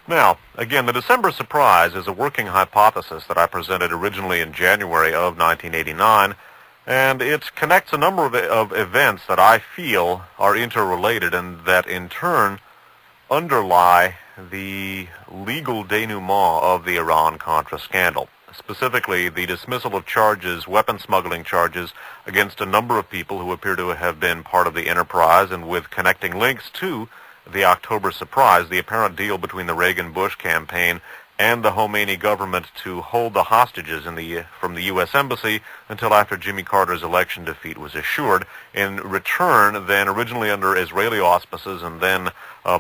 Now, again, the December surprise is a working hypothesis that I presented originally in January of 1989, and it connects a number of events that I feel are interrelated and that in turn underlie the legal denouement of the Iran-Contra scandal. Specifically, the dismissal of charges, weapon smuggling charges, against a number of people who appear to have been part of the enterprise and with connecting links to the October surprise, the apparent deal between the Reagan-Bush campaign and the Khomeini government to hold the hostages from the U.S. Embassy until after Jimmy Carter's election defeat was assured. In return, then originally under Israeli auspices and then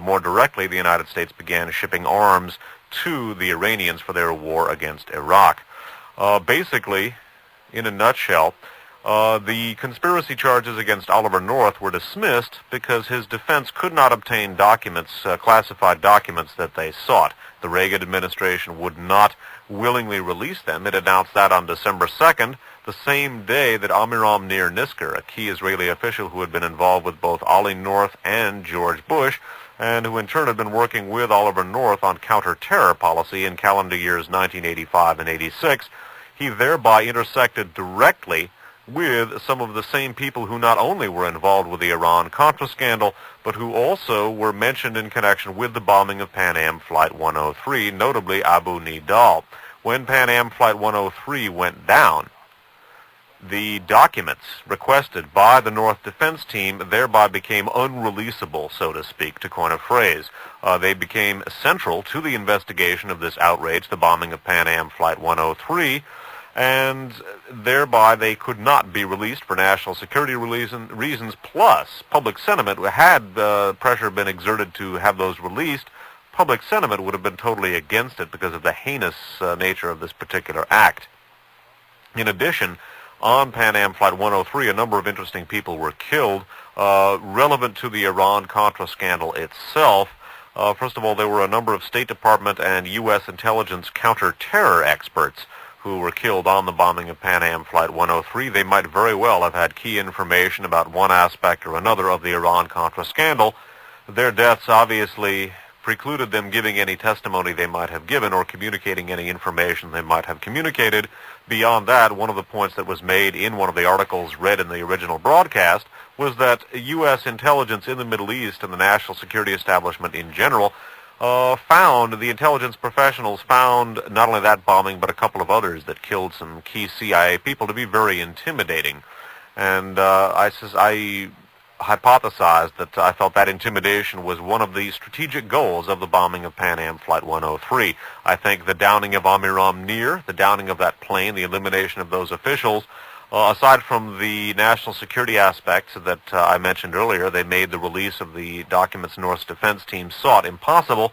more directly, the United States began shipping arms to the Iranians for their war against Iraq. Basically, in a nutshell, the conspiracy charges against Oliver North were dismissed because his defense could not obtain documents, classified documents that they sought. The Reagan administration would not willingly release them. It announced that on December 2nd, the same day that Amiram Nir Nisker, a key Israeli official who had been involved with both Ollie North and George Bush, and who in turn had been working with Oliver North on counter-terror policy in calendar years 1985 and 86, he thereby intersected directly with some of the same people who not only were involved with the Iran-Contra scandal, but who also were mentioned in connection with the bombing of PamAm Flight 103, notably Abu Nidal. When PamAm Flight 103 went down, the documents requested by the North Defense Team thereby became unreleasable, so to speak, to coin a phrase. They became central to the investigation of this outrage, the bombing of PamAm Flight 103, and thereby they could not be released for national security reasons, plus public sentiment. Had pressure been exerted to have those released, public sentiment would have been totally against it because of the heinous nature of this particular act. In addition, on PamAm Flight 103, a number of interesting people were killed, relevant to the Iran-Contra scandal itself. First of all, there were a number of State Department and U.S. intelligence counter-terror experts who were killed on the bombing of PamAm Flight 103. They might very well have had key information about one aspect or another of the Iran-Contra scandal. Their deaths obviously precluded them giving any testimony they might have given or communicating any information they might have communicated. Beyond that, one of the points that was made in one of the articles read in the original broadcast was that U.S. intelligence in the Middle East and the national security establishment in general the intelligence professionals found not only that bombing but a couple of others that killed some key CIA people to be very intimidating. And I hypothesized that I felt that intimidation was one of the strategic goals of the bombing of PamAm Flight 103. I think the downing of Amiram Nir, the downing of that plane, the elimination of those officials, aside from the national security aspects that I mentioned earlier, they made the release of the documents North's defense team sought impossible.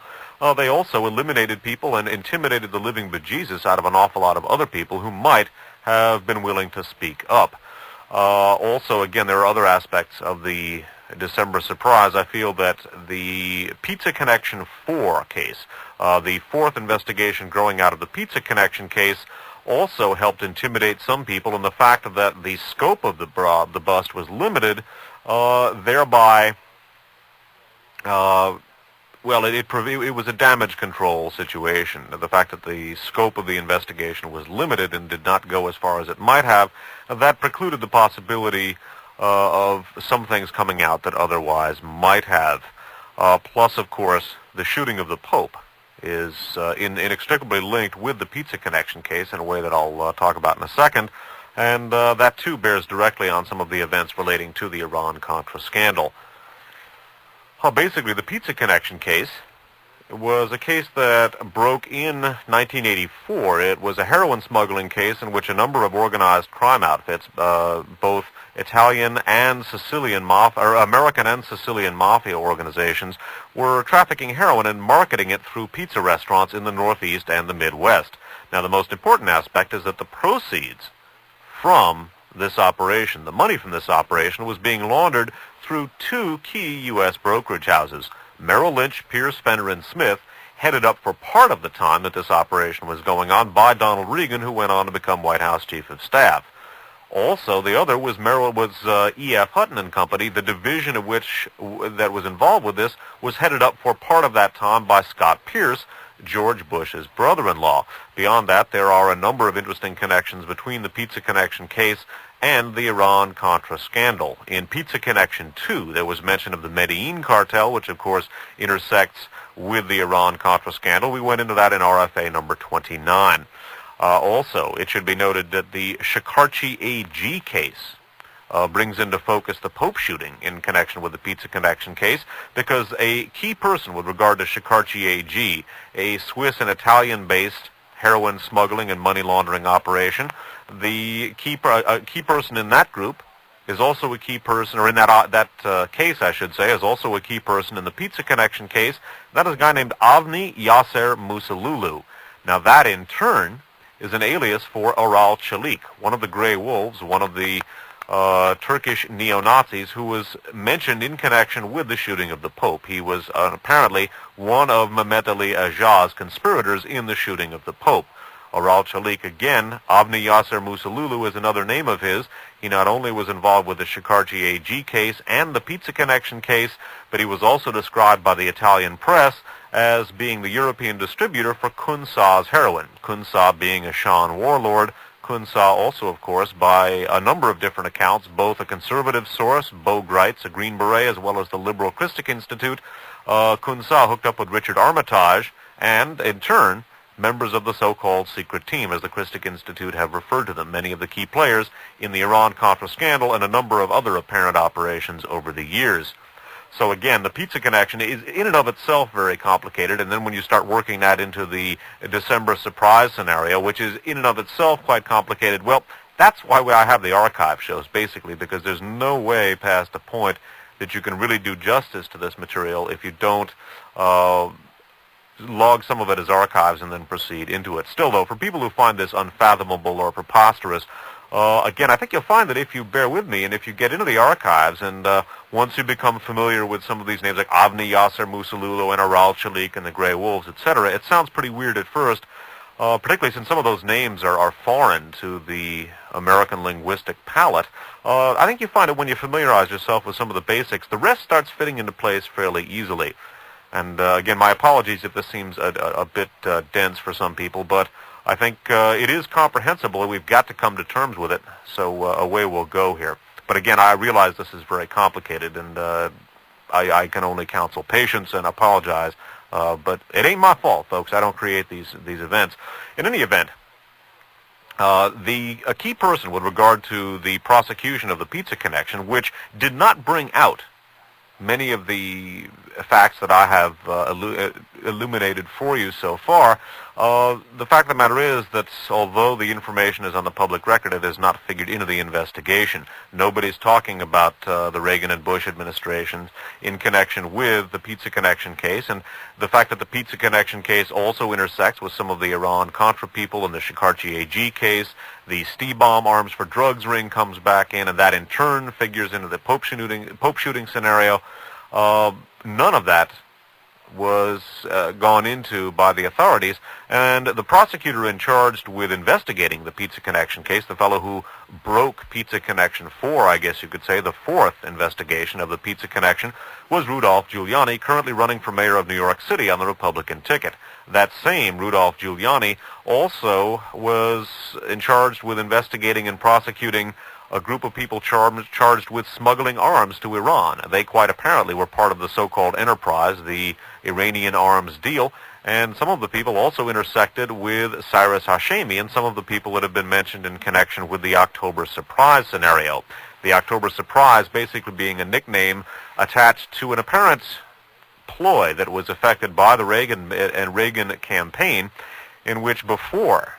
They also eliminated people and intimidated the living bejesus out of an awful lot of other people who might have been willing to speak up. Also, again, there are other aspects of the December surprise. I feel that the Pizza Connection 4 case, the fourth investigation growing out of the Pizza Connection case, also helped intimidate some people, and the fact that the scope of the bust was limited, thereby, it was a damage control situation. The fact that the scope of the investigation was limited and did not go as far as it might have, that precluded the possibility of some things coming out that otherwise might have. Plus, of course, the shooting of the Pope is inextricably linked with the Pizza Connection case in a way that I'll talk about in a second, and that too bears directly on some of the events relating to the Iran-Contra scandal. Basically, the Pizza Connection case was a case that broke in 1984. It was a heroin smuggling case in which a number of organized crime outfits, both Italian and Sicilian American and Sicilian mafia organizations, were trafficking heroin and marketing it through pizza restaurants in the Northeast and the Midwest. Now, the most important aspect is that the proceeds from this operation, the money from this operation, was being laundered through two key U.S. brokerage houses, Merrill Lynch, Pierce, Fenner, and Smith, headed up for part of the time that this operation was going on by Donald Regan, who went on to become White House Chief of Staff. Also, the other was E.F. Hutton and Company, the division of which that was involved with this was headed up for part of that time by Scott Pierce, George Bush's brother-in-law. Beyond that, there are a number of interesting connections between the Pizza Connection case and the Iran-Contra scandal. In Pizza Connection 2, there was mention of the Medellin cartel, which of course intersects with the Iran-Contra scandal. We went into that in RFA number 29. Also, it should be noted that the Shikarchi AG case brings into focus the Pope shooting in connection with the Pizza Connection case, because a key person with regard to Shikarchi AG, a Swiss and Italian-based heroin smuggling and money laundering operation, the key person in that group is also a key person, or in that case, I should say, is also a key person in the Pizza Connection case. That is a guy named Avni Yasser Musalulu. Now that, in turn, is an alias for Aral Chalik, one of the Grey Wolves, one of the Turkish neo-Nazis who was mentioned in connection with the shooting of the Pope. He was apparently one of Mehmet Ali Ajah's conspirators in the shooting of the Pope. Aral Chalik, again, Avni Yasser Musalulu is another name of his. He not only was involved with the Shikarchi AG case and the Pizza Connection case, but he was also described by the Italian press as being the European distributor for Kun Sa's heroin. Kun Sa being a Shan warlord. Kun Sa also, of course, by a number of different accounts, both a conservative source, Bo Greitz, a Green Beret, as well as the Liberal Christic Institute. Kun Sa hooked up with Richard Armitage, and, in turn, members of the so-called secret team, as the Christic Institute have referred to them, many of the key players in the Iran-Contra scandal and a number of other apparent operations over the years. So again, the Pizza Connection is in and of itself very complicated, and then when you start working that into the December surprise scenario, which is in and of itself quite complicated, well, that's why I have the archive shows, basically, because there's no way past a point that you can really do justice to this material if you don't log some of it as archives and then proceed into it. Still, though, for people who find this unfathomable or preposterous, again, I think you'll find that if you bear with me and if you get into the archives and once you become familiar with some of these names like Avni Yasser Musalulu and Aral Chalik and the Grey Wolves, etc., it sounds pretty weird at first, particularly since some of those names are foreign to the American linguistic palate. I think you find it when you familiarize yourself with some of the basics, the rest starts fitting into place fairly easily. And again, my apologies if this seems a bit dense for some people, but I think it is comprehensible, and we've got to come to terms with it, so away we'll go here. But again, I realize this is very complicated, and I can only counsel patience and apologize, but it ain't my fault, folks. I don't create these events. In any event, a key person with regard to the prosecution of the Pizza Connection, which did not bring out many of the facts that I have illuminated for you so far, the fact of the matter is that although the information is on the public record, it has not figured into the investigation. Nobody's talking about the Reagan and Bush administrations in connection with the Pizza Connection case, and the fact that the Pizza Connection case also intersects with some of the Iran-Contra people in the Shikarchi AG case. The Stee-Bomb arms for drugs ring comes back in, and that in turn figures into the Pope shooting scenario. None of that was gone into by the authorities, and the prosecutor in charge with investigating the Pizza Connection case, the fellow who broke Pizza Connection 4, I guess you could say, the fourth investigation of the Pizza Connection, was Rudolph Giuliani, currently running for mayor of New York City on the Republican ticket. That same Rudolph Giuliani also was in charge with investigating and prosecuting a group of people charged with smuggling arms to Iran. They quite apparently were part of the so-called enterprise, the Iranian arms deal, and some of the people also intersected with Cyrus Hashemi and some of the people that have been mentioned in connection with the October surprise scenario. The October surprise basically being a nickname attached to an apparent ploy that was effected by the Reagan campaign, in which before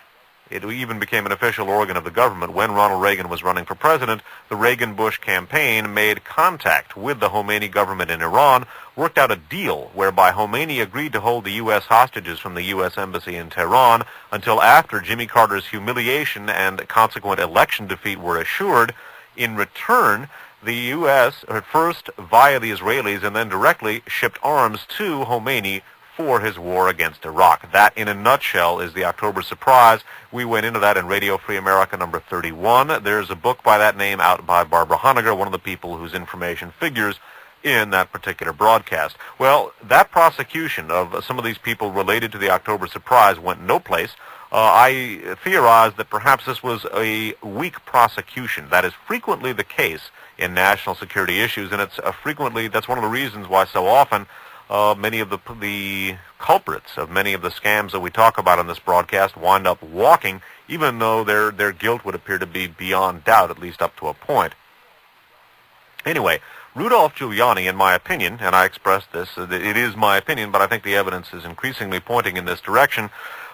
it even became an official organ of the government, when Ronald Reagan was running for president, the Reagan-Bush campaign made contact with the Khomeini government in Iran, worked out a deal whereby Khomeini agreed to hold the U.S. hostages from the U.S. Embassy in Tehran until after Jimmy Carter's humiliation and consequent election defeat were assured. In return, the U.S., at first via the Israelis and then directly, shipped arms to Khomeini for his war against Iraq. That, in a nutshell, is the October surprise. We went into that in Radio Free America number 31. There's a book by that name out by Barbara Honegger, one of the people whose information figures in that particular broadcast. Well, that prosecution of some of these people related to the October surprise went no place. I theorized that perhaps this was a weak prosecution. That is frequently the case in national security issues, and it's that's one of the reasons why so often many of the culprits of many of the scams that we talk about on this broadcast wind up walking, even though their guilt would appear to be beyond doubt, at least up to a point. Anyway, Rudolph Giuliani, in my opinion, and I expressed this, it is my opinion, but I think the evidence is increasingly pointing in this direction,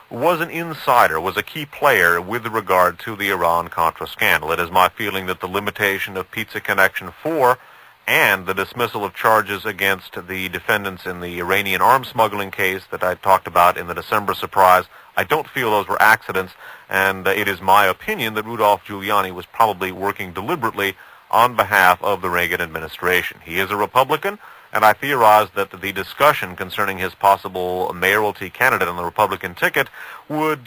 was an insider, was a key player with regard to the Iran-Contra scandal. It is my feeling that the limitation of Pizza Connection 4 and the dismissal of charges against the defendants in the Iranian arms smuggling case that I talked about in the December surprise, I don't feel those were accidents, and it is my opinion that Rudolph Giuliani was probably working deliberately on behalf of the Reagan administration. He is a Republican, and I theorized that the discussion concerning his possible mayoralty candidate on the Republican ticket would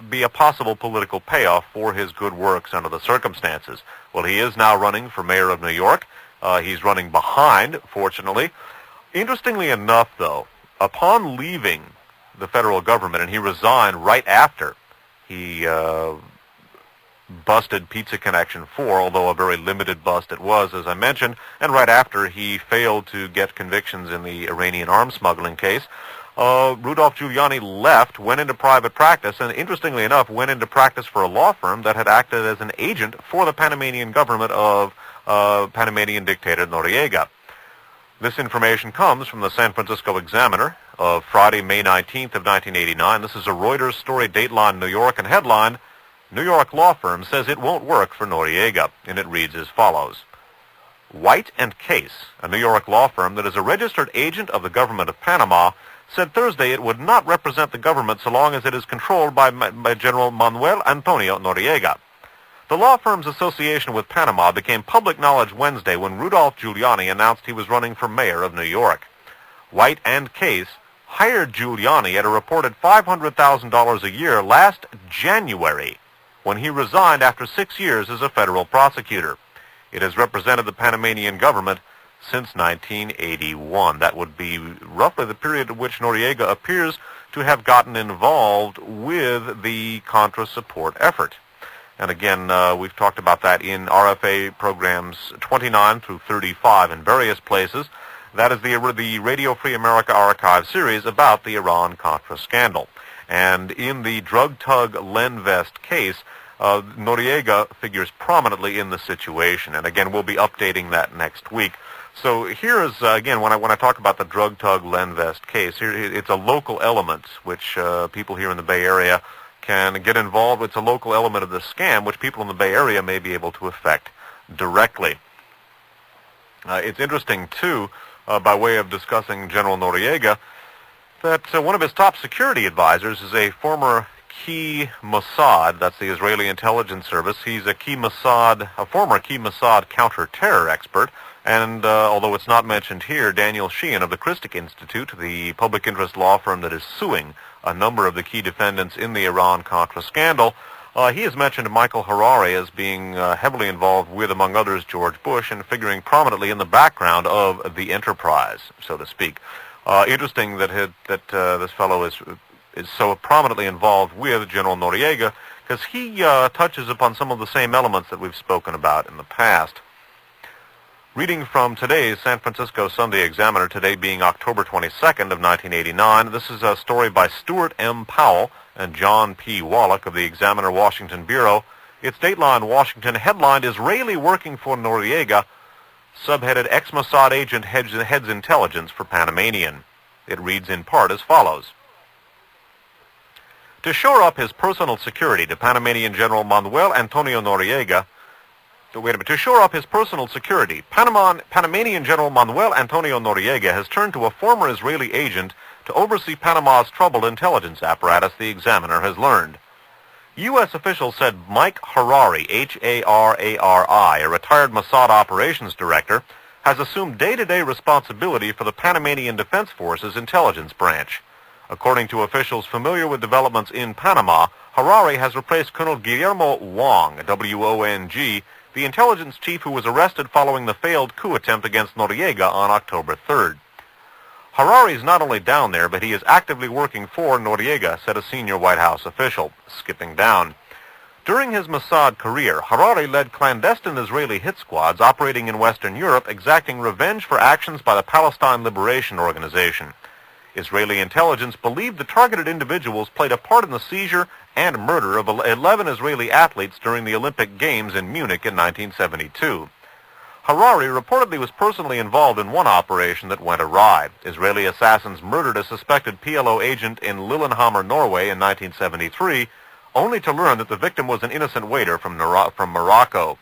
be a possible political payoff for his good works under the circumstances. Well, he is now running for mayor of New York. He's running behind, fortunately. Interestingly enough, though, upon leaving the federal government, and he resigned right after he busted Pizza Connection 4, although a very limited bust it was, as I mentioned, and right after he failed to get convictions in the Iranian arms smuggling case, Rudolph Giuliani left, went into private practice, and interestingly enough, went into practice for a law firm that had acted as an agent for the Panamanian government of Panamanian dictator Noriega. This information comes from the San Francisco Examiner of Friday, May 19th of 1989. This is a Reuters story, Dateline New York, and headline, New York law firm says it won't work for Noriega, and it reads as follows. White and Case, a New York law firm that is a registered agent of the government of Panama, said Thursday it would not represent the government so long as it is controlled by General Manuel Antonio Noriega. The law firm's association with Panama became public knowledge Wednesday when Rudolph Giuliani announced he was running for mayor of New York. White and Case hired Giuliani at a reported $500,000 a year last January, when he resigned after 6 years as a federal prosecutor. It has represented the Panamanian government since 1981. That would be roughly the period at which Noriega appears to have gotten involved with the Contra support effort. And again, we've talked about that in RFA programs 29 through 35 in various places. That is the Radio Free America archive series about the Iran-Contra scandal. And in the drug tug Len Vest case, Noriega figures prominently in the situation. And again, we'll be updating that next week. So here is, again, when I talk about the drug tug Len Vest case, here it's a local element which people here in the Bay Area can get involved. It's a local element of the scam which people in the Bay Area may be able to affect directly. It's interesting, too, by way of discussing General Noriega, that one of his top security advisors is a former key Mossad, that's the Israeli intelligence service. He's a former key Mossad counter-terror expert, and although it's not mentioned here, Daniel Sheehan of the Christic Institute, the public interest law firm that is suing a number of the key defendants in the Iran-Contra scandal, he has mentioned Michael Harari as being heavily involved with, among others, George Bush, and figuring prominently in the background of the enterprise, so to speak. Interesting that this fellow is so prominently involved with General Noriega, because he touches upon some of the same elements that we've spoken about in the past. Reading from today's San Francisco Sunday Examiner, today being October 22nd of 1989, this is a story by Stuart M. Powell and John P. Wallach of the Examiner Washington Bureau. It's Dateline Washington, headlined Israeli working for Noriega, subheaded Ex-Mossad agent heads intelligence for Panamanian. It reads in part as follows. To shore up his personal security to Panamanian General Manuel Antonio Noriega, To shore up his personal security, Panamanian General Manuel Antonio Noriega has turned to a former Israeli agent to oversee Panama's troubled intelligence apparatus, the Examiner has learned. U.S. officials said Mike Harari, Harari, a retired Mossad operations director, has assumed day-to-day responsibility for the Panamanian Defense Force's intelligence branch. According to officials familiar with developments in Panama, Harari has replaced Colonel Guillermo Wong, W-O-N-G, the intelligence chief who was arrested following the failed coup attempt against Noriega on October 3rd. Harari is not only down there, but he is actively working for Noriega, said a senior White House official. Skipping down. During his Mossad career, Harari led clandestine Israeli hit squads operating in Western Europe, exacting revenge for actions by the Palestine Liberation Organization. Israeli intelligence believed the targeted individuals played a part in the seizure and murder of 11 Israeli athletes during the Olympic Games in Munich in 1972. Harari reportedly was personally involved in one operation that went awry. Israeli assassins murdered a suspected PLO agent in Lillehammer, Norway in 1973, only to learn that the victim was an innocent waiter from Morocco.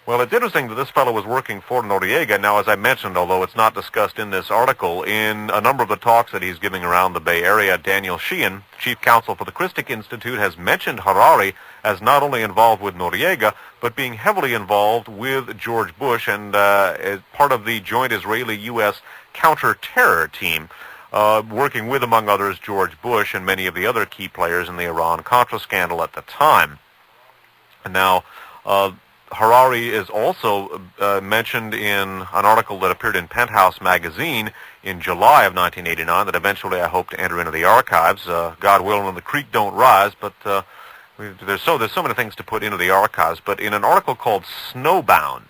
Well, it's interesting that this fellow was working for Noriega. Now, as I mentioned, although it's not discussed in this article, in a number of the talks that he's giving around the Bay Area, Daniel Sheehan, chief counsel for the Christic Institute, has mentioned Harari as not only involved with Noriega, but being heavily involved with George Bush and as part of the joint Israeli-U.S. counter-terror team, working with, among others, George Bush and many of the other key players in the Iran-Contra scandal at the time. And now, Harari is also mentioned in an article that appeared in Penthouse magazine in July of 1989 that eventually I hope to enter into the archives. God willing, when the creek don't rise, but there's so many things to put into the archives. But in an article called Snowbound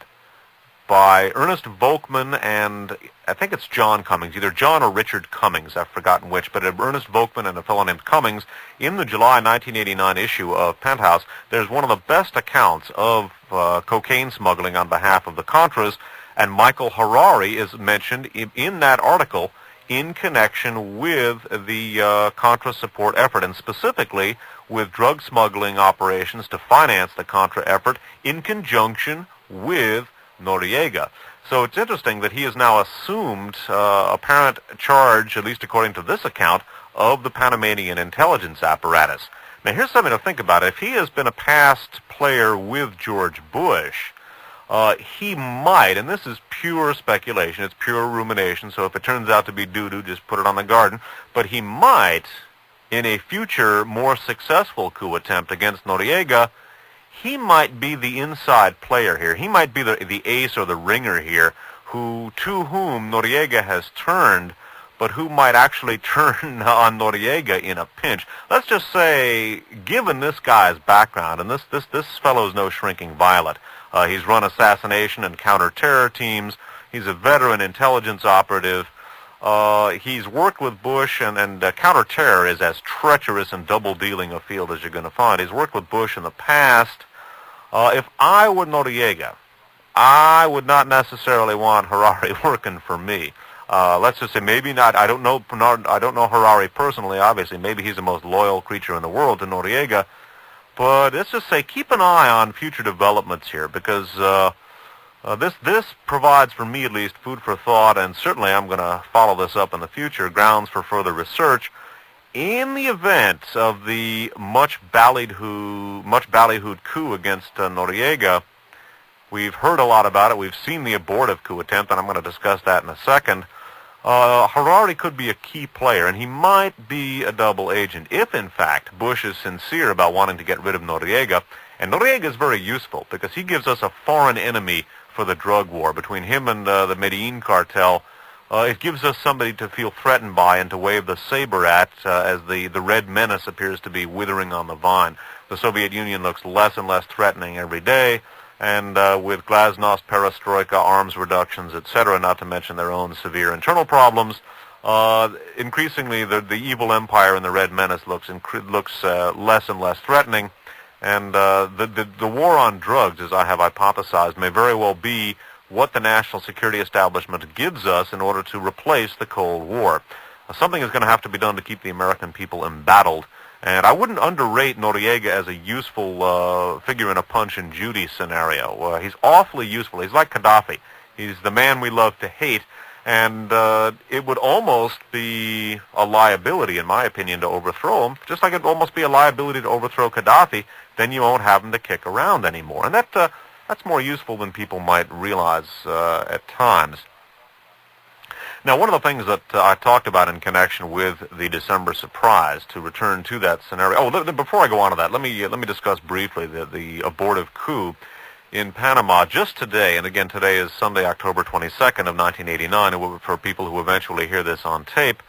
by Ernest Volkman and I think it's John Cummings, either John or Richard Cummings, I've forgotten which, but Ernest Volkman and a fellow named Cummings, in the July 1989 issue of Penthouse, there's one of the best accounts of cocaine smuggling on behalf of the Contras, and Michael Harari is mentioned in that article in connection with the Contra support effort, and specifically with drug smuggling operations to finance the Contra effort in conjunction with Noriega. So it's interesting that he has now assumed apparent charge, at least according to this account, of the Panamanian intelligence apparatus. Now here's something to think about. If he has been a past player with George Bush, he might, and this is pure speculation, it's pure rumination, so if it turns out to be doo-doo, just put it on the garden, but he might, in a future more successful coup attempt against Noriega, he might be the inside player here. He might be the ace or the ringer here, to whom Noriega has turned, but who might actually turn on Noriega in a pinch. Let's just say, given this guy's background, and this fellow's no shrinking violet. He's run assassination and counter-terror teams. He's a veteran intelligence operative. He's worked with Bush, and counter-terror is as treacherous and double-dealing a field as you're going to find. He's worked with Bush in the past. If I were Noriega, I would not necessarily want Harari working for me. Let's just say maybe not. I don't know Harari personally. Obviously, maybe he's the most loyal creature in the world to Noriega. But let's just say keep an eye on future developments here, because this provides for me at least food for thought, and certainly I'm going to follow this up in the future. Grounds for further research. In the event of the much ballyhooed coup against Noriega, we've heard a lot about it. We've seen the abortive coup attempt, and I'm going to discuss that in a second. Harari could be a key player, and he might be a double agent if, in fact, Bush is sincere about wanting to get rid of Noriega. And Noriega is very useful because he gives us a foreign enemy for the drug war. Between him and the Medellin cartel, it gives us somebody to feel threatened by and to wave the saber at as the red menace appears to be withering on the vine. The Soviet Union looks less and less threatening every day, and with glasnost, perestroika, arms reductions, etc., not to mention their own severe internal problems, increasingly the evil empire and the red menace looks less and less threatening. And the war on drugs, as I have hypothesized, may very well be what the national security establishment gives us in order to replace the Cold War. Something is going to have to be done to keep the American people embattled. And I wouldn't underrate Noriega as a useful figure in a Punch and Judy scenario. He's awfully useful. He's like Gaddafi. He's the man we love to hate. And it would almost be a liability, in my opinion, to overthrow him. Just like it would almost be a liability to overthrow Gaddafi, then you won't have him to kick around anymore. And That's more useful than people might realize at times. Now, one of the things that I talked about in connection with the December surprise, to return to that scenario. Oh, before I go on to that, let me discuss briefly the abortive coup in Panama just today. And again, today is Sunday, October 22nd of 1989. And for people who eventually hear this on tape,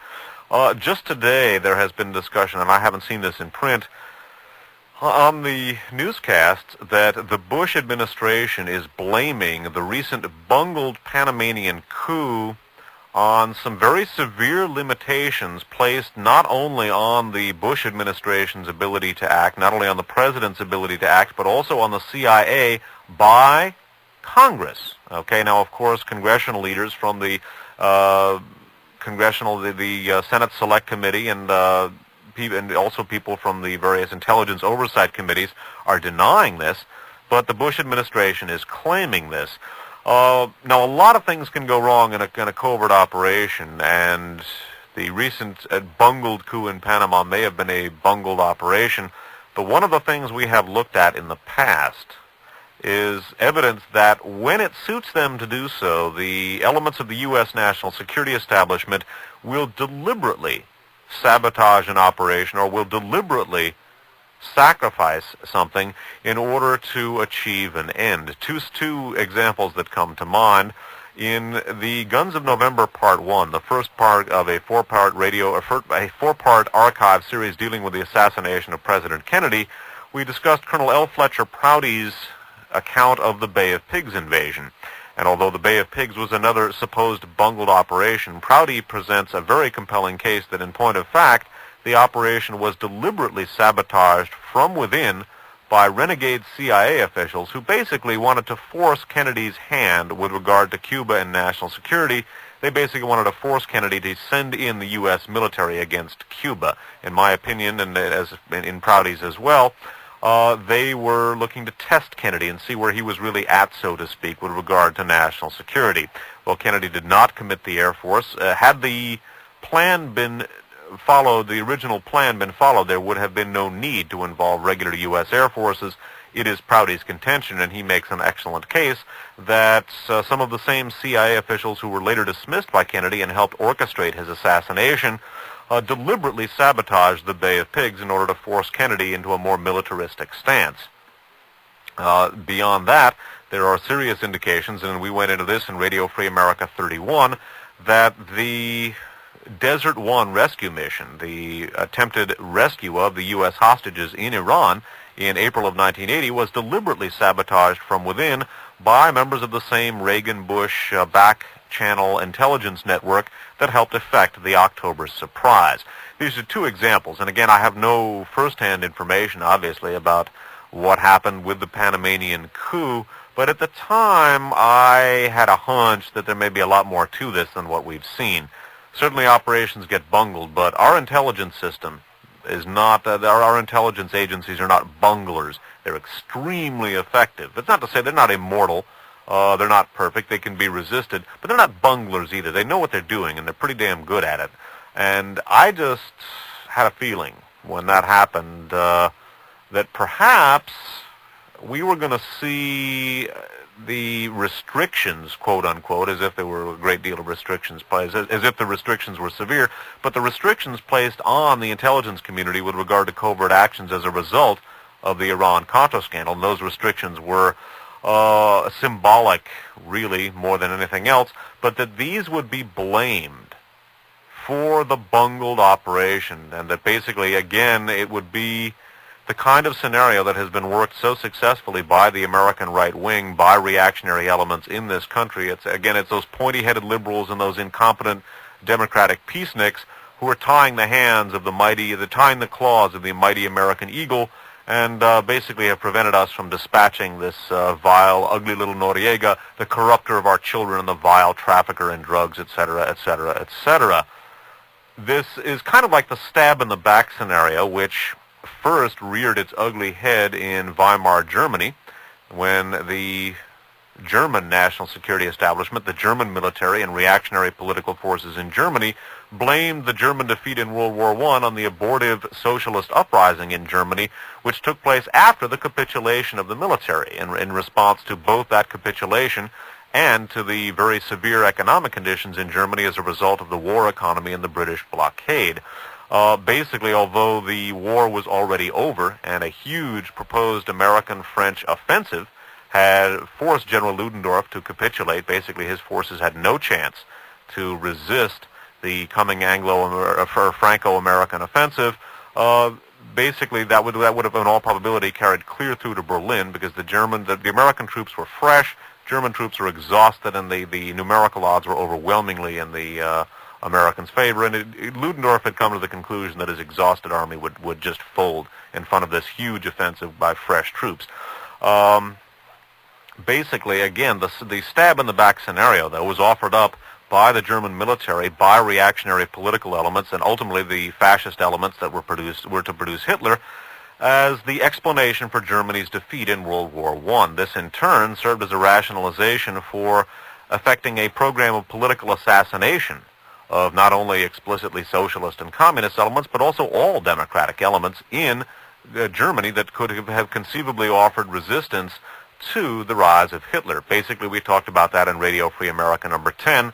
just today there has been discussion, and I haven't seen this in print, on the newscast, that the Bush administration is blaming the recent bungled Panamanian coup on some very severe limitations placed not only on the Bush administration's ability to act, not only on the president's ability to act, but also on the CIA by Congress. Okay, now of course congressional leaders from the Senate Select Committee and also people from the various intelligence oversight committees are denying this, but the Bush administration is claiming this. Now, a lot of things can go wrong in a covert operation, and the recent bungled coup in Panama may have been a bungled operation, but one of the things we have looked at in the past is evidence that when it suits them to do so, the elements of the U.S. national security establishment will deliberately sabotage an operation or will deliberately sacrifice something in order to achieve an end. Two examples that come to mind. In the Guns of November Part 1, the first part of a four-part archive series dealing with the assassination of President Kennedy, we discussed Colonel L. Fletcher Prouty's account of the Bay of Pigs invasion. And although the Bay of Pigs was another supposed bungled operation, Prouty presents a very compelling case that in point of fact, the operation was deliberately sabotaged from within by renegade CIA officials who basically wanted to force Kennedy's hand with regard to Cuba and national security. They basically wanted to force Kennedy to send in the U.S. military against Cuba. In my opinion, and as in Prouty's as well, they were looking to test Kennedy and see where he was really at, so to speak, with regard to national security. Well, Kennedy did not commit the Air Force. Had the plan been followed, the original plan been followed, there would have been no need to involve regular U.S. Air Forces. It is Prouty's contention, and he makes an excellent case, that some of the same CIA officials who were later dismissed by Kennedy and helped orchestrate his assassination deliberately sabotaged the Bay of Pigs in order to force Kennedy into a more militaristic stance. Beyond that, there are serious indications, and we went into this in Radio Free America 31, that the Desert One rescue mission, the attempted rescue of the U.S. hostages in Iran in April of 1980, was deliberately sabotaged from within by members of the same Reagan-Bush back-channel intelligence network that helped effect the October surprise. These are two examples, and again, I have no first-hand information, obviously, about what happened with the Panamanian coup, but at the time, I had a hunch that there may be a lot more to this than what we've seen. Certainly operations get bungled, but our intelligence system is not, our intelligence agencies are not bunglers. They're extremely effective. It's not to say they're not immortal, they're not perfect, they can be resisted, but they're not bunglers either. They know what they're doing, and they're pretty damn good at it. And I just had a feeling when that happened that perhaps we were going to see the restrictions, quote-unquote, as if there were a great deal of restrictions placed, as if the restrictions were severe, but the restrictions placed on the intelligence community with regard to covert actions as a result of the Iran-Contra scandal, and those restrictions were symbolic, really, more than anything else, but that these would be blamed for the bungled operation, and that basically, again, it would be the kind of scenario that has been worked so successfully by the American right wing, by reactionary elements in this country. It's those pointy-headed liberals and those incompetent Democratic peaceniks who are tying the hands of tying the claws of the mighty American eagle, and basically have prevented us from dispatching this vile, ugly little Noriega, the corrupter of our children and the vile trafficker in drugs, etc., etc., etc. This is kind of like the stab in the back scenario, which first reared its ugly head in Weimar Germany when the German national security establishment, the German military and reactionary political forces in Germany, blamed the German defeat in World War I on the abortive socialist uprising in Germany, which took place after the capitulation of the military. In response to both that capitulation and to the very severe economic conditions in Germany as a result of the war economy and the British blockade. Basically, although the war was already over and a huge proposed American-French offensive had forced General Ludendorff to capitulate, basically his forces had no chance to resist the coming Franco-American offensive. Basically, that would have in all probability carried clear through to Berlin, because the American troops were fresh, German troops were exhausted, and the numerical odds were overwhelmingly in the Americans' favor. And Ludendorff had come to the conclusion that his exhausted army would just fold in front of this huge offensive by fresh troops. Basically, again, the stab-in-the-back scenario, though, was offered up by the German military, by reactionary political elements, and ultimately the fascist elements that were to produce Hitler, as the explanation for Germany's defeat in World War I. This, in turn, served as a rationalization for effecting a program of political assassination of not only explicitly socialist and communist elements, but also all democratic elements in Germany that could have conceivably offered resistance to the rise of Hitler. Basically, we talked about that in Radio Free America number 10.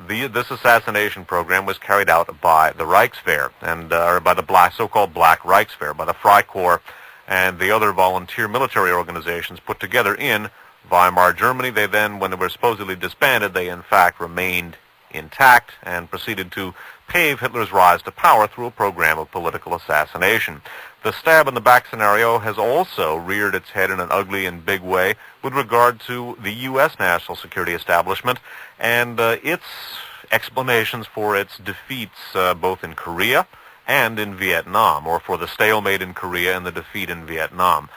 This assassination program was carried out by the Reichswehr, or by the so-called Black Reichswehr, by the Freikorps and the other volunteer military organizations put together in Weimar Germany. They then, when they were supposedly disbanded, they in fact remained intact and proceeded to pave Hitler's rise to power through a program of political assassination. The stab-in-the-back scenario has also reared its head in an ugly and big way with regard to the U.S. national security establishment and its explanations for its defeats both in Korea and in Vietnam, or for the stalemate in Korea and the defeat in Vietnam.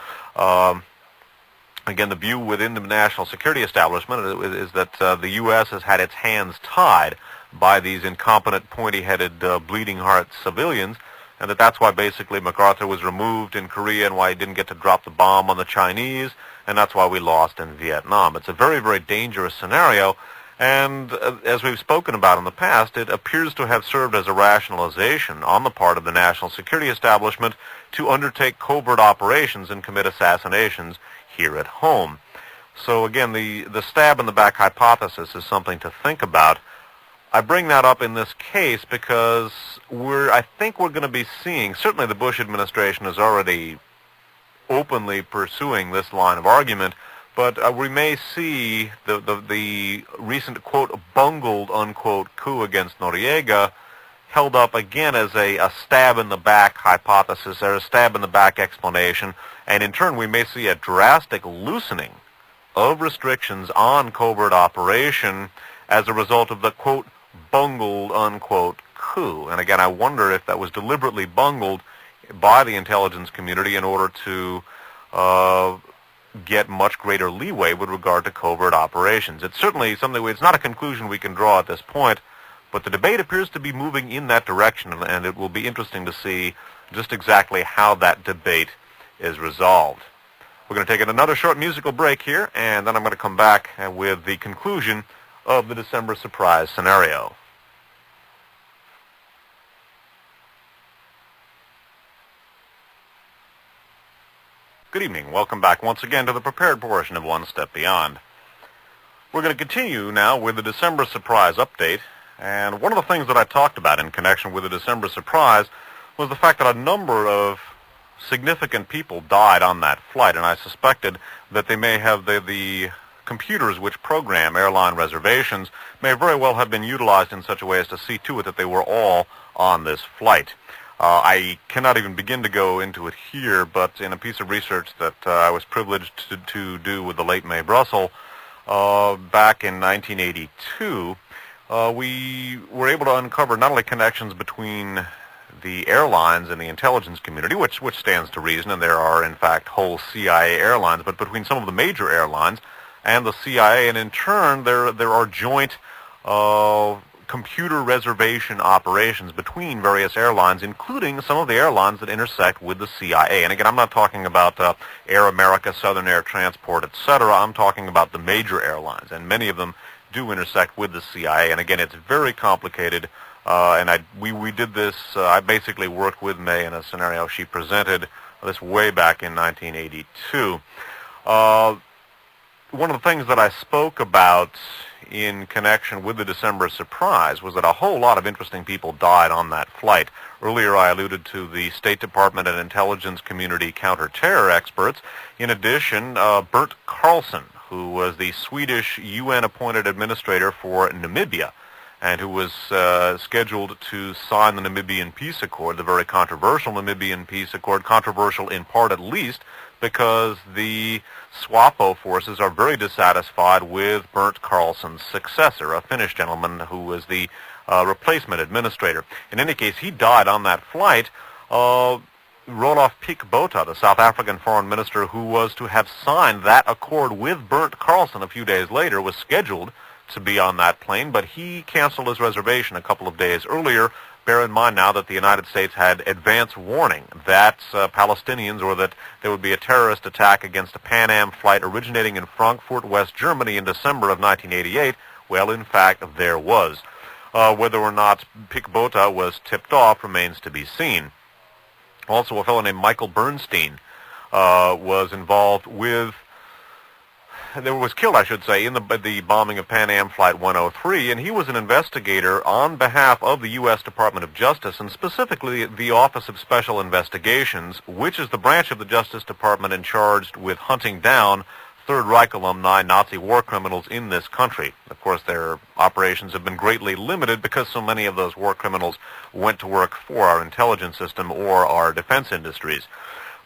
Again, the view within the national security establishment is that the U.S. has had its hands tied by these incompetent, pointy-headed, bleeding-heart civilians, and that's why basically MacArthur was removed in Korea and why he didn't get to drop the bomb on the Chinese, and that's why we lost in Vietnam. It's a very, very dangerous scenario, and as we've spoken about in the past, it appears to have served as a rationalization on the part of the national security establishment to undertake covert operations and commit assassinations here at home. So again, the stab-in-the-back hypothesis is something to think about. I bring that up in this case because I think we're going to be seeing, certainly the Bush administration is already openly pursuing this line of argument, but we may see the recent, quote, bungled, unquote, coup against Noriega held up again as a stab-in-the-back hypothesis, or a stab-in-the-back explanation, and in turn we may see a drastic loosening of restrictions on covert operation as a result of the, quote, bungled, unquote, coup. And again, I wonder if that was deliberately bungled by the intelligence community in order to get much greater leeway with regard to covert operations. It's certainly something, it's not a conclusion we can draw at this point, but the debate appears to be moving in that direction, and it will be interesting to see just exactly how that debate is resolved. We're going to take another short musical break here, and then I'm going to come back with the conclusion of the December surprise scenario. Good evening. Welcome back once again to the prepared portion of One Step Beyond. We're going to continue now with the December surprise update, and one of the things that I talked about in connection with the December surprise was the fact that a number of significant people died on that flight, and I suspected that they may have the computers which program airline reservations may very well have been utilized in such a way as to see to it that they were all on this flight. I cannot even begin to go into it here, but in a piece of research that I was privileged to do with the late Mae Brussel back in 1982, we were able to uncover not only connections between the airlines and the intelligence community, which stands to reason, and there are in fact whole CIA airlines, but between some of the major airlines and the CIA, and in turn there are joint computer reservation operations between various airlines, including some of the airlines that intersect with the CIA. And again, I'm not talking about Air America, Southern Air Transport, etc. I'm talking about the major airlines, and many of them do intersect with the CIA. And again, it's very complicated. And we did this. I basically worked with May in a scenario she presented this way back in 1982. One of the things that I spoke about in connection with the December surprise was that a whole lot of interesting people died on that flight. Earlier I alluded to the State Department and intelligence community counter-terror experts. In addition, Bert Carlson, who was the Swedish UN-appointed administrator for Namibia, and who was scheduled to sign the Namibian Peace Accord, the very controversial Namibian Peace Accord, controversial in part at least because the SWAPO forces are very dissatisfied with Bernd Carlson's successor, a Finnish gentleman who was the replacement administrator. In any case, he died on that flight. Rolof Pikbota, the South African foreign minister who was to have signed that accord with Bernd Carlson a few days later, was scheduled to be on that plane, but he canceled his reservation a couple of days earlier. Bear in mind now that the United States had advance warning that Palestinians, or that there would be a terrorist attack against a PamAm flight originating in Frankfurt, West Germany in December of 1988. Well, in fact, there was. Whether or not Pikbota was tipped off remains to be seen. Also, a fellow named Michael Bernstein was involved with, was killed, I should say, in the bombing of PamAm Flight 103, and he was an investigator on behalf of the U.S. Department of Justice, and specifically the Office of Special Investigations, which is the branch of the Justice Department in charge with hunting down Third Reich alumni, Nazi war criminals in this country. Of course, their operations have been greatly limited because so many of those war criminals went to work for our intelligence system or our defense industries.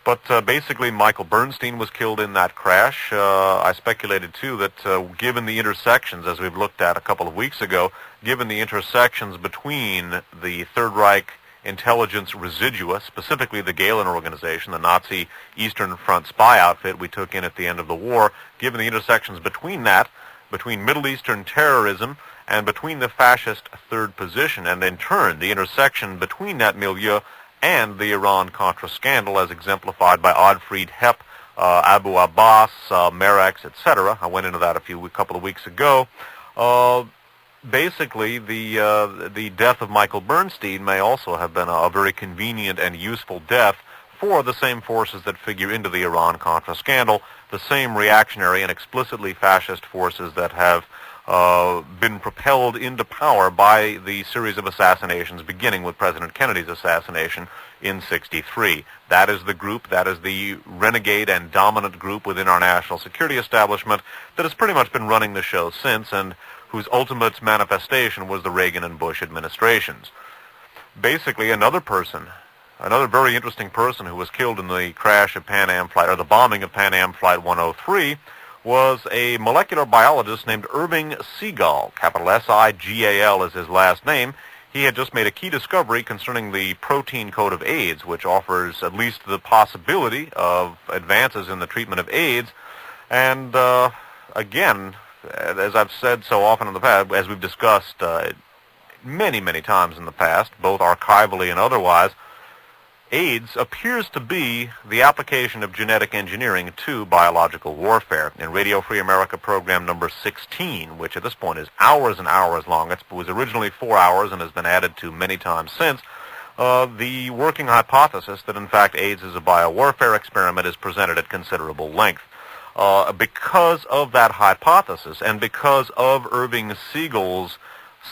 But basically, Michael Bernstein was killed in that crash. I speculated, too, that given the intersections, as we've looked at a couple of weeks ago, given the intersections between the Third Reich intelligence residua, specifically the Gehlen organization, the Nazi Eastern Front spy outfit we took in at the end of the war, given the intersections between that, between Middle Eastern terrorism and between the fascist third position, and in turn the intersection between that milieu and the Iran-Contra scandal as exemplified by Oddfried Hepp, Abu Abbas, Merck, etc. I went into that a couple of weeks ago. Basically, the death of Michael Bernstein may also have been a very convenient and useful death for the same forces that figure into the Iran-Contra scandal, the same reactionary and explicitly fascist forces that have been propelled into power by the series of assassinations beginning with President Kennedy's assassination in '63. That is the group, that is the renegade and dominant group within our national security establishment that has pretty much been running the show since, and whose ultimate manifestation was the Reagan and Bush administrations. Basically, another very interesting person who was killed in the crash of PamAm flight, or the bombing of PamAm Flight 103, was a molecular biologist named Irving Segal. Capital S-I-G-A-L is his last name. He had just made a key discovery concerning the protein code of AIDS, which offers at least the possibility of advances in the treatment of AIDS. And again, as I've said so often in the past, as we've discussed many, many times in the past, both archivally and otherwise, AIDS appears to be the application of genetic engineering to biological warfare. In Radio Free America program number 16, which at this point is hours and hours long, it was originally 4 hours and has been added to many times since, the working hypothesis that in fact AIDS is a biowarfare experiment is presented at considerable length. Because of that hypothesis and because of Irving Segal's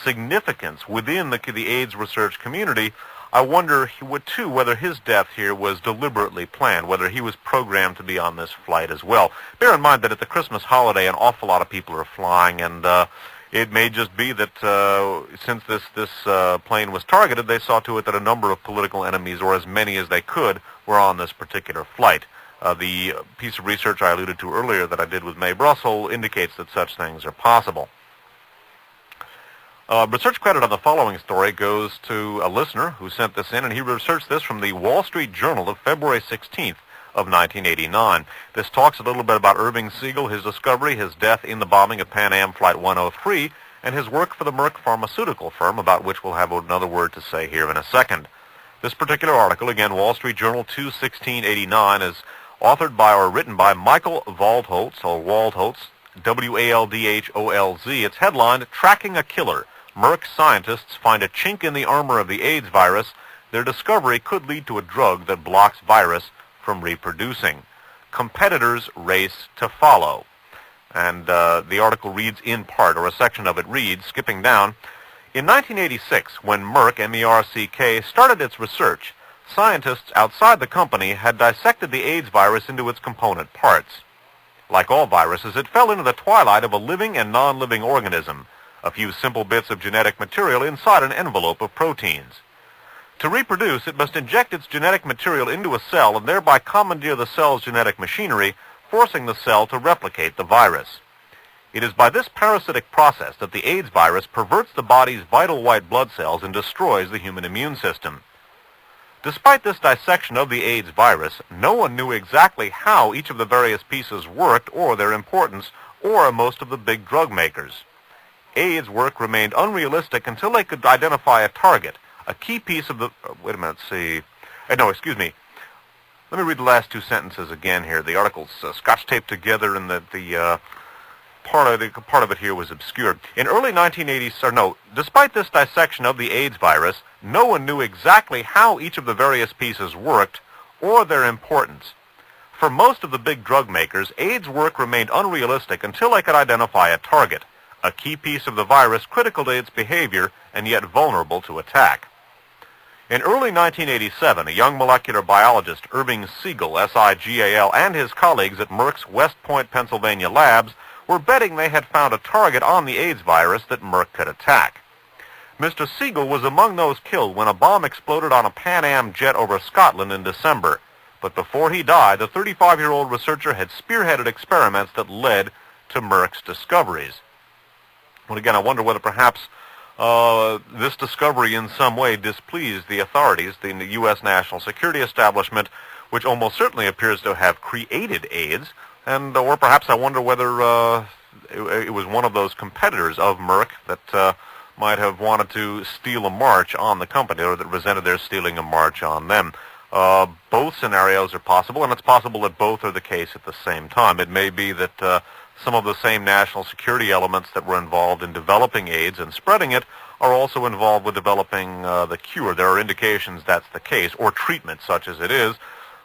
significance within the AIDS research community, I wonder, too, whether his death here was deliberately planned, whether he was programmed to be on this flight as well. Bear in mind that at the Christmas holiday, an awful lot of people are flying, and it may just be that since this plane was targeted, they saw to it that a number of political enemies, or as many as they could, were on this particular flight. The piece of research I alluded to earlier that I did with May Brussel indicates that such things are possible. Research credit on the following story goes to a listener who sent this in, and he researched this from the Wall Street Journal of February 16th of 1989. This talks a little bit about Irving Segal, his discovery, his death in the bombing of PamAm Flight 103, and his work for the Merck pharmaceutical firm, about which we'll have another word to say here in a second. This particular article, again, Wall Street Journal 2/16/89, is authored by or written by Michael Waldholz, or Waldholz, W-A-L-D-H-O-L-Z. It's headlined, "Tracking a Killer. Merck Scientists Find a Chink in the Armor of the AIDS Virus. Their discovery could lead to a drug that blocks virus from reproducing. Competitors race to follow." And the article reads in part, or a section of it reads, skipping down, "In 1986, when Merck, M-E-R-C-K, started its research, scientists outside the company had dissected the AIDS virus into its component parts. Like all viruses, it fell into the twilight of a living and non-living organism, a few simple bits of genetic material inside an envelope of proteins. To reproduce, it must inject its genetic material into a cell and thereby commandeer the cell's genetic machinery, forcing the cell to replicate the virus. It is by this parasitic process that the AIDS virus perverts the body's vital white blood cells and destroys the human immune system. Despite this dissection of the AIDS virus, no one knew exactly how each of the various pieces worked or their importance, or most of the big drug makers. AIDS work remained unrealistic until they could identify a target, a key piece of the... Let me read the last two sentences again here. The article's scotch-taped together, and part of it here was obscured. In early 1980s, despite this dissection of the AIDS virus, no one knew exactly how each of the various pieces worked or their importance. For most of the big drug makers, AIDS work remained unrealistic until they could identify a target, a key piece of the virus critical to its behavior and yet vulnerable to attack. In early 1987, a young molecular biologist, Irving Siegel, S-I-G-A-L, and his colleagues at Merck's West Point, Pennsylvania labs were betting they had found a target on the AIDS virus that Merck could attack. Mr. Siegel was among those killed when a bomb exploded on a PamAm jet over Scotland in December. But before he died, the 35-year-old researcher had spearheaded experiments that led to Merck's discoveries. Well, again, I wonder whether perhaps this discovery in some way displeased the authorities, the U.S. national security establishment, which almost certainly appears to have created AIDS, or perhaps I wonder whether it was one of those competitors of Merck that might have wanted to steal a march on the company, or that resented their stealing a march on them. Both scenarios are possible, and it's possible that both are the case at the same time. It may be that some of the same national security elements that were involved in developing AIDS and spreading it are also involved with developing the cure. There are indications that's the case, or treatment such as it is.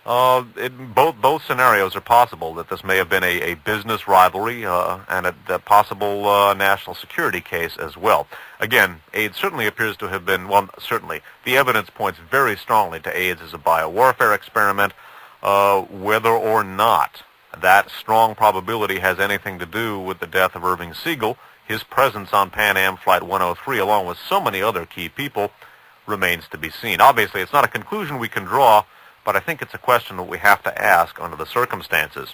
Both scenarios are possible, that this may have been a business rivalry and a possible national security case as well. Again, AIDS certainly appears to have been, certainly, the evidence points very strongly to AIDS as a biowarfare experiment. Whether or not that strong probability has anything to do with the death of Irving Siegel, his presence on Pan Am Flight 103, along with so many other key people, remains to be seen. Obviously, it's not a conclusion we can draw, but I think it's a question that we have to ask under the circumstances.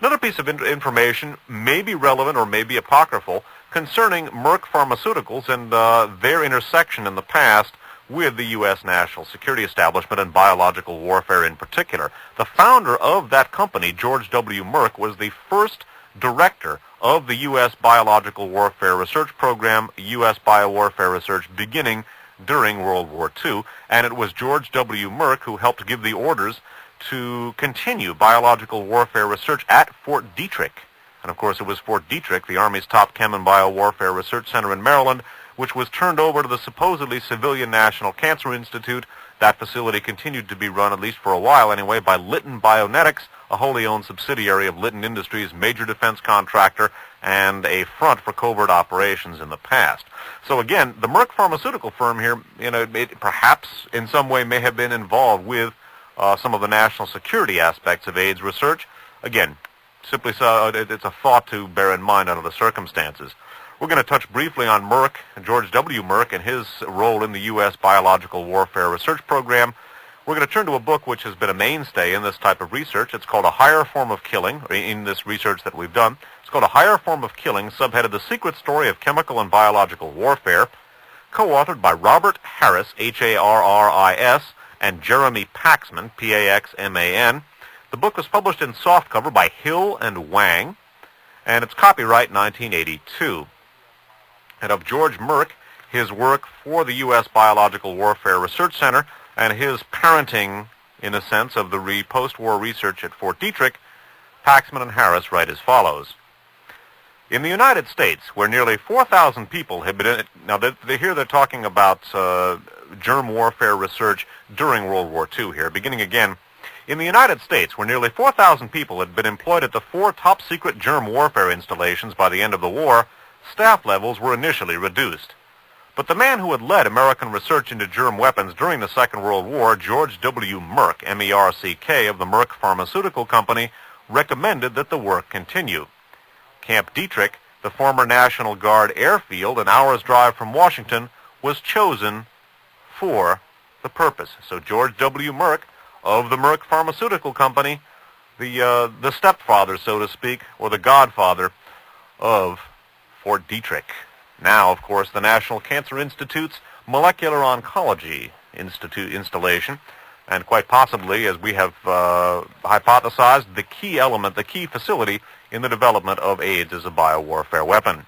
Another piece of information may be relevant or may be apocryphal concerning Merck Pharmaceuticals and their intersection in the past with the U.S. national security establishment and biological warfare in particular. The founder of that company, George W. Merck, was the first director of the U.S. Biological Warfare Research Program, U.S. Biowarfare Research, beginning during World War II, and it was George W. Merck who helped give the orders to continue biological warfare research at Fort Detrick. And of course it was Fort Detrick, the Army's top chem and biowarfare research center in Maryland, which was turned over to the supposedly civilian National Cancer Institute. That facility continued to be run, at least for a while anyway, by Litton Bionetics, a wholly owned subsidiary of Litton Industries, major defense contractor, and a front for covert operations in the past. So again, the Merck pharmaceutical firm here, it perhaps in some way may have been involved with some of the national security aspects of AIDS research. Again, simply so, it's a thought to bear in mind under the circumstances. We're going to touch briefly on Merck, George W. Merck, and his role in the U.S. Biological Warfare Research Program. We're going to turn to a book which has been a mainstay in this type of research. It's called A Higher Form of Killing, in this research that we've done. It's called A Higher Form of Killing, subheaded The Secret Story of Chemical and Biological Warfare, co-authored by Robert Harris, Harris, and Jeremy Paxman, Paxman. The book was published in softcover by Hill and Wang, and it's copyright 1982. and of George Merck, his work for the U.S. Biological Warfare Research Center, and his parenting, in a sense, of the post-war research at Fort Detrick, Paxman and Harris write as follows. In the United States, where nearly 4,000 people had been... Now, here they're talking about germ warfare research during World War II here, beginning again. In the United States, where nearly 4,000 people had been employed at the 4 top-secret germ warfare installations by the end of the war, staff levels were initially reduced. But the man who had led American research into germ weapons during the Second World War, George W. Merck, M-E-R-C-K, of the Merck Pharmaceutical Company, recommended that the work continue. Camp Detrick, the former National Guard airfield an hour's drive from Washington, was chosen for the purpose. So George W. Merck of the Merck Pharmaceutical Company, the stepfather, so to speak, or the godfather of Fort Detrick. Now, of course, the National Cancer Institute's Molecular Oncology installation, and quite possibly, as we have hypothesized, the key element, the key facility in the development of AIDS as a biowarfare weapon.